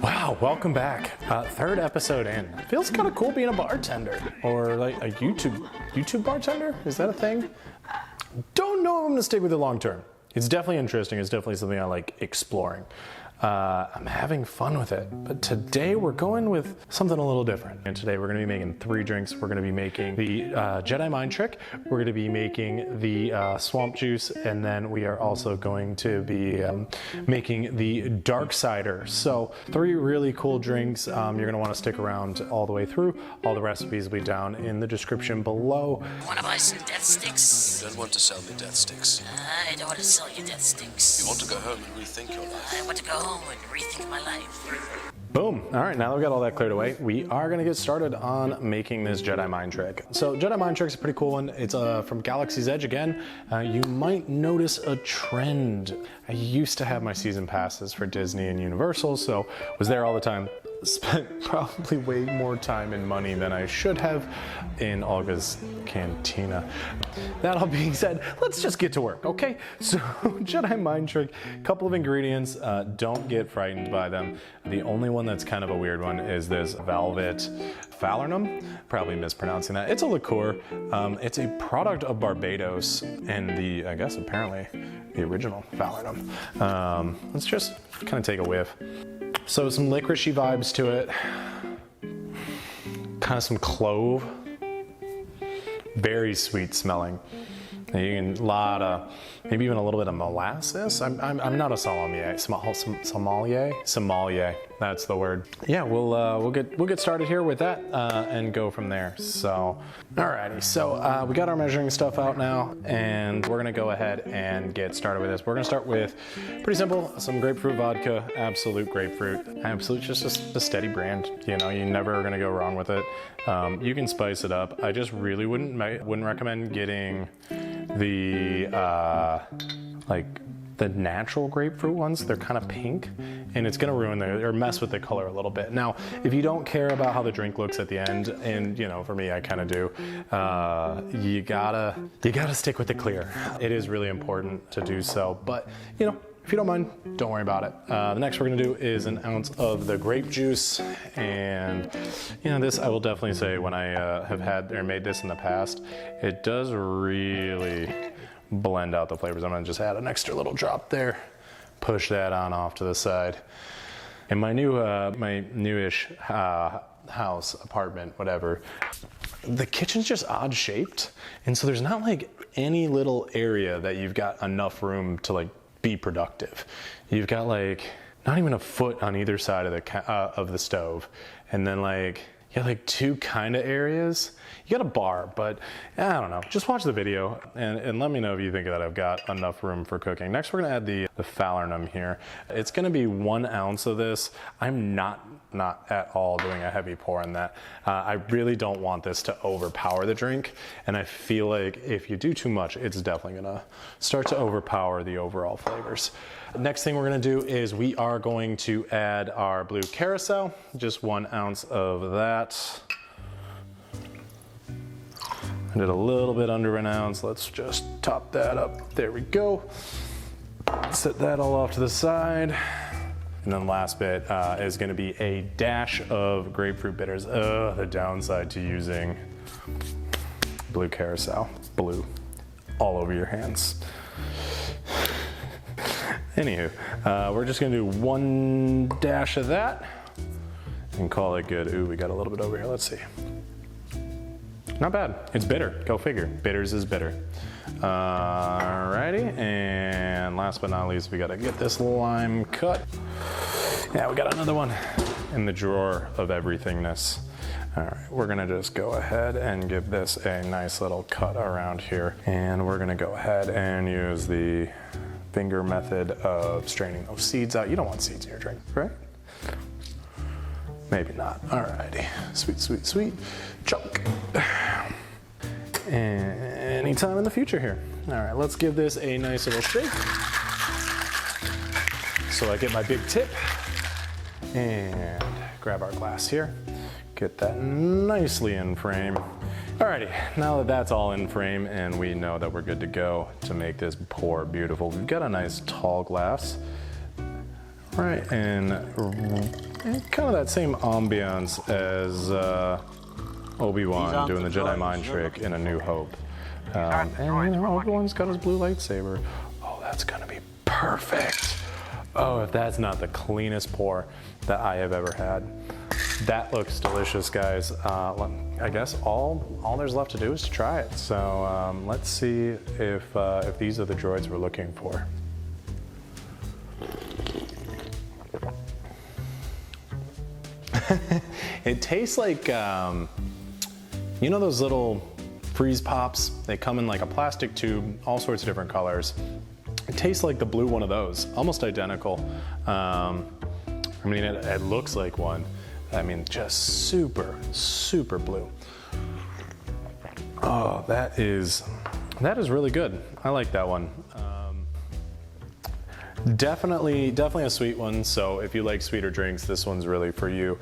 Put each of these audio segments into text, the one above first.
Wow, welcome back. Third episode in. Feels kind of cool being a bartender, or like a YouTube bartender. Is that a thing? Don't know if I'm gonna stick with it long term. It's definitely interesting. It's definitely something I like exploring. I'm having fun with it, but today we're going with something a little different. And today we're going to be making 3 drinks. We're going to be making the Jedi Mind Trick. We're going to be making the Swamp Juice, and then we are also going to be making the Darksider. So 3 really cool drinks. You're going to want to stick around all the way through. All the recipes will be down in the description below. Want to buy some death sticks? You don't want to sell me death sticks. I don't want to sell you death sticks. You want to go home and rethink your life. I want to go home and rethink my life. Boom. All right, now that we've got all that cleared away, we are going to get started on making this Jedi Mind Trick. So Jedi Mind Trick is a pretty cool one. It's from Galaxy's Edge again. You might notice a trend. I used to have my season passes for Disney and Universal, so was there all the time. Spent probably way more time and money than I should have in Olga's cantina. That all being said, let's just get to work, okay? So Jedi Mind Trick, couple of ingredients, don't get frightened by them. The only one that's kind of a weird one is this Velvet Falernum, probably mispronouncing that. It's a liqueur. It's a product of Barbados and I guess apparently the original Falernum. Let's just kind of take a whiff. So some licoricey vibes to it, kind of some clove, very sweet smelling. You can maybe even a little bit of molasses. I'm not a sommelier. Sommelier. That's the word. Yeah, we'll get started here with that and go from there. So, alrighty. So we got our measuring stuff out now, and we're gonna go ahead and get started with this. We're gonna start with pretty simple, some grapefruit vodka, Absolute grapefruit. Absolute, just a steady brand. You know, you never are gonna go wrong with it. You can spice it up. I just really wouldn't recommend getting the the natural grapefruit ones. They're kind of pink, and it's gonna ruin or mess with the color a little bit. Now, if you don't care about how the drink looks at the end, and you know, for me, I kind of do, you gotta stick with the clear. It is really important to do so, but you know, if you don't mind, don't worry about it. The next we're gonna do is an ounce of the grape juice, and you know, this I will definitely say, when I have had or made this in the past, it does really blend out the flavors. I'm gonna just add an extra little drop there, push that on off to the side. In my newish house, apartment, whatever, the kitchen's just odd shaped, and so there's not like any little area that you've got enough room to like be productive. You've got like not even a foot on either side of the stove, and then like you got like 2 kind of areas. You got a bar, but I don't know. Just watch the video and let me know if you think that I've got enough room for cooking. Next, we're gonna add the Falernum here. It's gonna be 1 ounce of this. I'm not at all doing a heavy pour in that. I really don't want this to overpower the drink, and I feel like if you do too much, it's definitely gonna start to overpower the overall flavors. Next thing we're gonna do is we are going to add our Blue Curacao, just 1 ounce of that. I did a little bit under 1 ounce. Let's just top that up. There we go. Set that all off to the side. And then last bit is gonna be a dash of grapefruit bitters. The downside to using Blue Carousel, blue, all over your hands. Anywho, we're just gonna do 1 dash of that and call it good. Ooh, we got a little bit over here, let's see. Not bad, it's bitter, go figure. Bitters is bitter. Alrighty, and last but not least, we gotta get this lime cut. Yeah, we got another one in the drawer of everythingness. All right, we're gonna just go ahead and give this a nice little cut around here. And we're gonna go ahead and use the finger method of straining those seeds out. You don't want seeds in your drink, right? Maybe not. Alrighty, sweet, sweet, sweet. Chunk. Anytime in the future here. All right, let's give this a nice little shake. So I get my big tip and grab our glass here. Get that nicely in frame. Alrighty, now that that's all in frame and we know that we're good to go to make this pour beautiful, we've got a nice tall glass. right in kind of that same ambiance as Obi-Wan doing the Jedi mind trick in A New Hope. And you know, Obi-Wan's got his blue lightsaber. Oh, that's gonna be perfect. Oh, if that's not the cleanest pour that I have ever had. That looks delicious, guys. I guess all there's left to do is to try it. So let's see if these are the droids we're looking for. It tastes like, you know those little freeze pops? They come in like a plastic tube, all sorts of different colors. It tastes like the blue one of those, almost identical. I mean, it looks like one. I mean, just super, super blue. Oh, that is really good. I like that one. Definitely a sweet one. So if you like sweeter drinks, this one's really for you.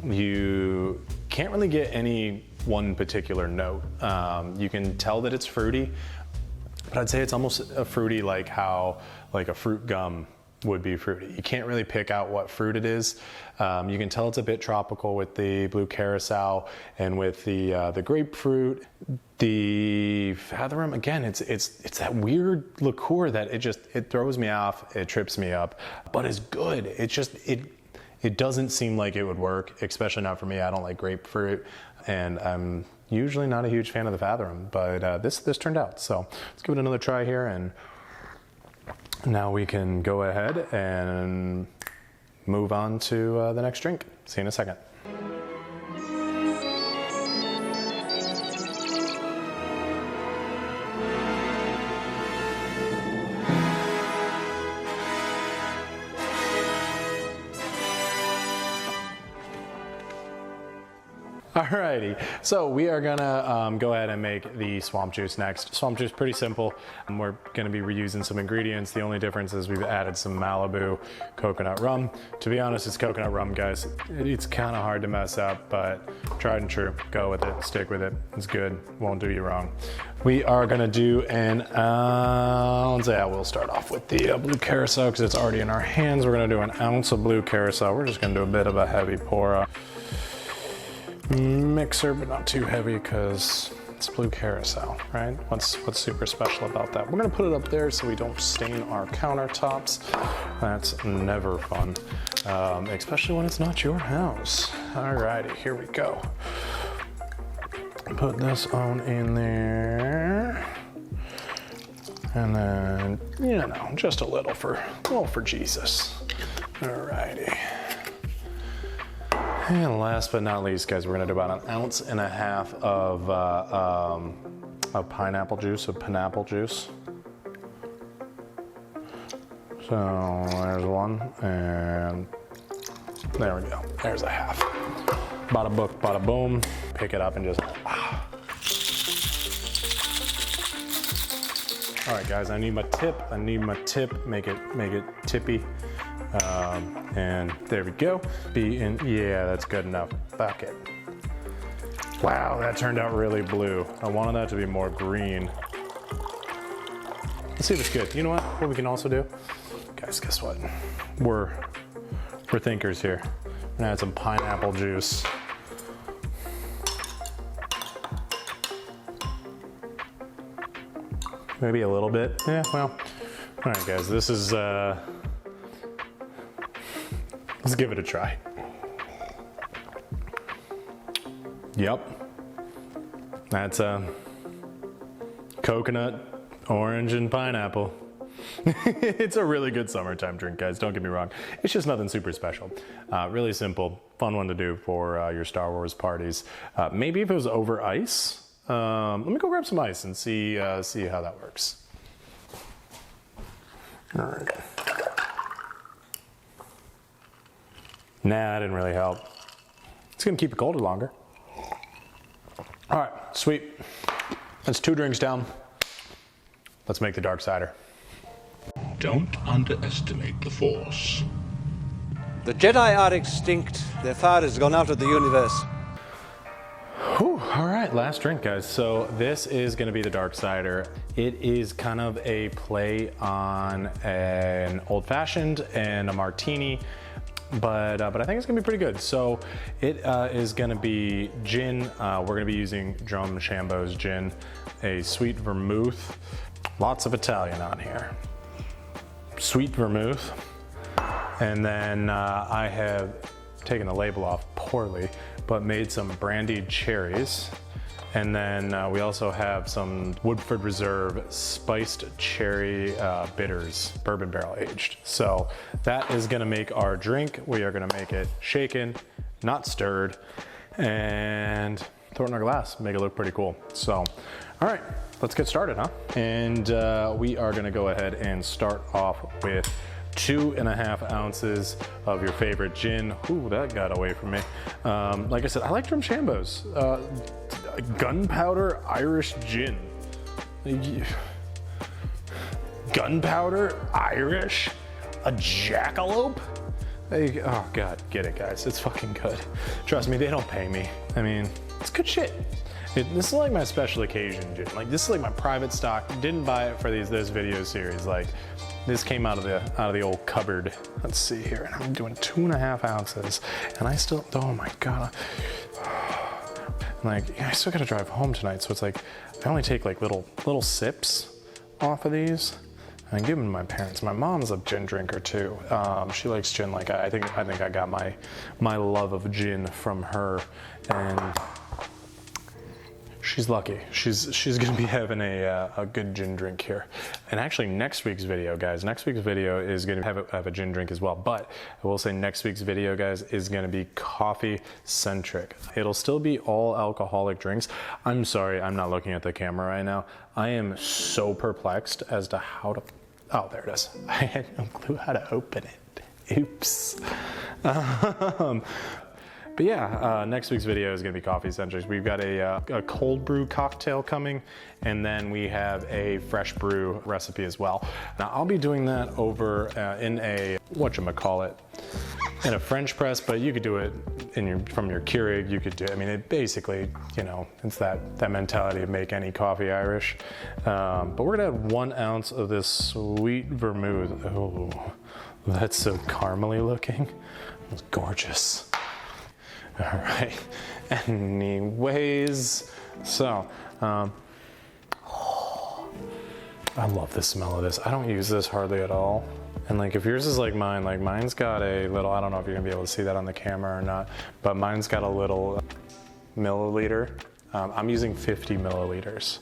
You can't really get any one particular note. You can tell that it's fruity, but I'd say it's almost a fruity like how like a fruit gum would be fruity. You can't really pick out what fruit it is. You can tell it's a bit tropical with the Blue Curacao and with the grapefruit. The Falernum, again, it's that weird liqueur that it throws me off, it trips me up, but it's good. It doesn't seem like it would work, especially not for me. I don't like grapefruit, and I'm usually not a huge fan of the Falernum, but this turned out. So let's give it another try here, and now we can go ahead and move on to the next drink. See you in a second. Alrighty, so we are gonna go ahead and make the swamp juice next. Swamp juice, pretty simple. We're gonna be reusing some ingredients. The only difference is we've added some Malibu coconut rum. To be honest, it's coconut rum, guys. It's kind of hard to mess up, but tried and true. Go with it, stick with it. It's good, won't do you wrong. We are gonna do an ounce. Yeah, we'll start off with the Blue Curacao because it's already in our hands. We're gonna do an ounce of Blue Curacao. We're just gonna do a bit of a heavy pour. Mixer, but not too heavy because it's Blue Carousel, right? What's super special about that? We're gonna put it up there so we don't stain our countertops. That's never fun, especially when it's not your house. Alrighty, here we go. Put this on in there, and then you know, just a little for Jesus. Alrighty. And last but not least, guys, we're gonna do about 1.5 ounces of pineapple juice, of pineapple juice. So there's one, and there we go. There's a half. Bada book, bada boom. Pick it up and just. All right, guys. I need my tip. Make it tippy. And there we go. Yeah, that's good enough. Back it. Wow, that turned out really blue. I wanted that to be more green. Let's see if it's good. You know what we can also do? Guys, guess what? We're thinkers here. We're gonna add some pineapple juice. Maybe a little bit. Yeah, well. All right, guys, this is, let's give it a try. Yep. That's coconut, orange, and pineapple. It's a really good summertime drink, guys. Don't get me wrong. It's just nothing super special. Really simple, fun one to do for your Star Wars parties. Maybe if it was over ice. Let me go grab some ice and see how that works. All right. Nah, that didn't really help. It's gonna keep it colder longer. All right, sweet. That's 2 drinks down. Let's make the Darksider. Don't underestimate the Force. The Jedi are extinct. Their fire has gone out of the universe. Whew, all right, last drink, guys. So this is gonna be the Darksider. It is kind of a play on an old fashioned and a martini, but I think it's gonna be pretty good. So it is gonna be gin. We're gonna be using Drumshambo's gin, a sweet vermouth, lots of Italian on here. Sweet vermouth. And then I have taken the label off poorly, but made some brandied cherries. And then we also have some Woodford Reserve spiced cherry bitters, bourbon barrel aged. So that is gonna make our drink. We are gonna make it shaken, not stirred, and throw it in our glass, make it look pretty cool. So, all right, let's get started, huh? And we are gonna go ahead and start off with 2.5 ounces of your favorite gin. Ooh, that got away from me. Like I said, I like Drumshambo's. Gunpowder Irish gin. Gunpowder Irish? A jackalope? Oh God, get it guys, it's fucking good. Trust me, they don't pay me. I mean, it's good shit. This is like my special occasion gin. Like this is like my private stock. Didn't buy it for this video series. Like this came out of the old cupboard. Let's see here, and I'm doing 2.5 ounces, and I still, oh my God. Like I still gotta drive home tonight, so it's like I only take like little sips off of these and give them to my parents. My mom's a gin drinker too. She likes gin. Like I think I got my love of gin from her, and she's lucky. She's gonna be having a good gin drink here. And actually next week's video, guys, next week's video is gonna have a gin drink as well. But I will say next week's video, guys, is gonna be coffee centric. It'll still be all alcoholic drinks. I'm sorry, I'm not looking at the camera right now. I am so perplexed as to how to, oh, there it is. I had no clue how to open it. Oops. But yeah, next week's video is gonna be coffee centric. We've got a cold brew cocktail coming, and then we have a fresh brew recipe as well. Now I'll be doing that over in a, whatchamacallit, in a French press, but you could do it from your Keurig, you could do it. I mean, it basically, you know, it's that mentality of make any coffee Irish. But we're gonna add 1 ounce of this sweet vermouth. Oh, that's so caramely looking. It's gorgeous. All right, anyways, so, I love the smell of this. I don't use this hardly at all. And like, if yours is like mine's got a little, I don't know if you're gonna be able to see that on the camera or not, but mine's got a little milliliter. I'm using 50 milliliters.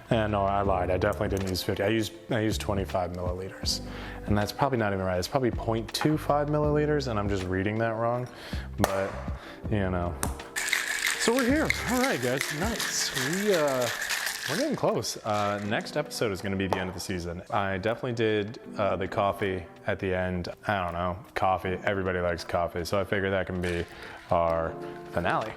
And no, I lied, I definitely didn't use 50. I used 25 milliliters. And that's probably not even right. It's probably 0.25 milliliters, and I'm just reading that wrong, but you know. So we're here. All right, guys, nice. We're getting close. Next episode is gonna be the end of the season. I definitely did the coffee at the end. I don't know, coffee, everybody likes coffee, so I figured that can be our finale.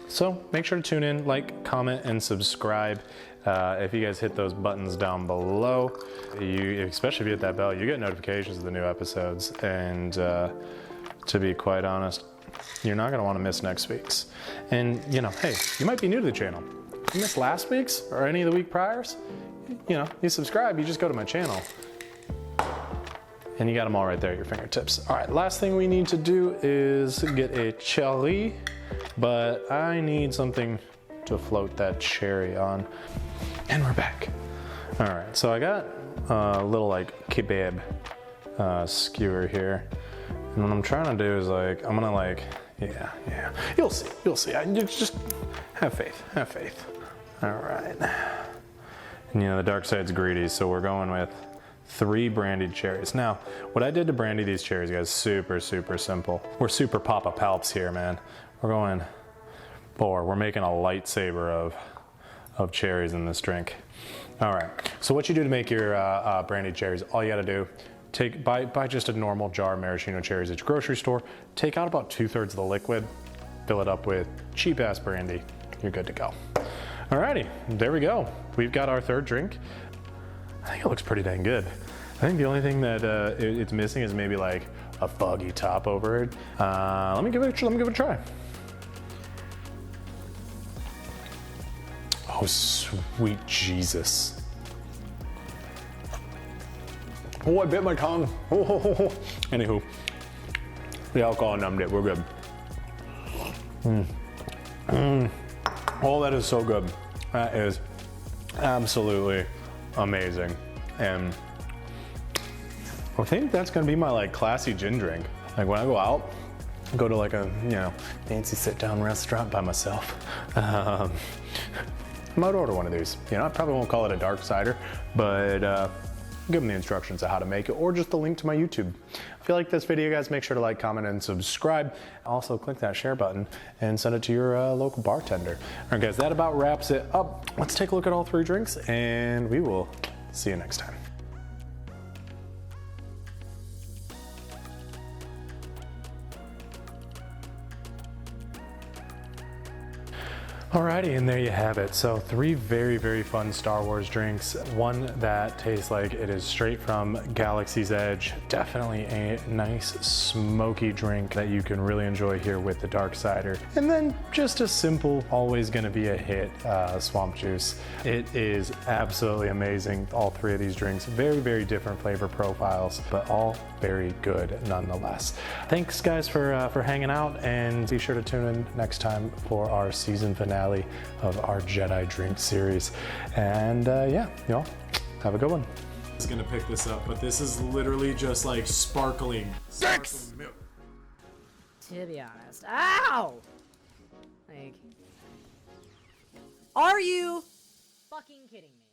So make sure to tune in, like, comment, and subscribe. If you guys hit those buttons down below, especially if you hit that bell, you get notifications of the new episodes. And to be quite honest, you're not gonna wanna miss next week's. And you know, hey, you might be new to the channel. If you missed last week's or any of the week priors, you know, you subscribe, you just go to my channel. And you got them all right there at your fingertips. All right, last thing we need to do is get a cherry, but I need something to float that cherry on. And we're back. All right, so I got a little like kebab skewer here. And what I'm trying to do is like, I'm gonna like, yeah, you'll see. You just have faith. All right. And you know, the Darkside's greedy, so we're going with 3 brandied cherries. Now, what I did to brandy these cherries, guys, super simple. We're super Papa Palps here, man. We're going 4. We're making a lightsaber of cherries in this drink. All right, so what you do to make your brandied cherries, all you gotta do, buy just a normal jar of maraschino cherries at your grocery store, take out about 2/3 of the liquid, fill it up with cheap ass brandy, you're good to go. Alrighty, there we go. We've got our 3rd drink. I think it looks pretty dang good. I think the only thing that it's missing is maybe like a foggy top over it. Let me give it a try. Oh, sweet Jesus. Oh, I bit my tongue. Oh. Anywho, the alcohol numbed it. We're good. Oh, that is so good. That is absolutely amazing. And I think that's gonna be my like classy gin drink. Like when I go out, go to like a, you know, fancy sit down restaurant by myself. I might order one of these. You know, I probably won't call it a Darksider, but give them the instructions of how to make it or just the link to my YouTube. If you like this video, guys, make sure to like, comment, and subscribe. Also, click that share button and send it to your local bartender. All right, guys, that about wraps it up. Let's take a look at all three drinks and we will see you next time. Alrighty, and there you have it. So 3 very, very fun Star Wars drinks. One that tastes like it is straight from Galaxy's Edge. Definitely a nice smoky drink that you can really enjoy here with the Darksider. And then just a simple, always gonna be a hit, Swamp Juice. It is absolutely amazing. All 3 of these drinks, very, very different flavor profiles, but all very good nonetheless. Thanks guys for hanging out, and be sure to tune in next time for our season finale of our Jedi drink series. And yeah, y'all have a good one. I was gonna pick this up, but this is literally just like sparkling milk. To be honest, ow! Like, are you fucking kidding me?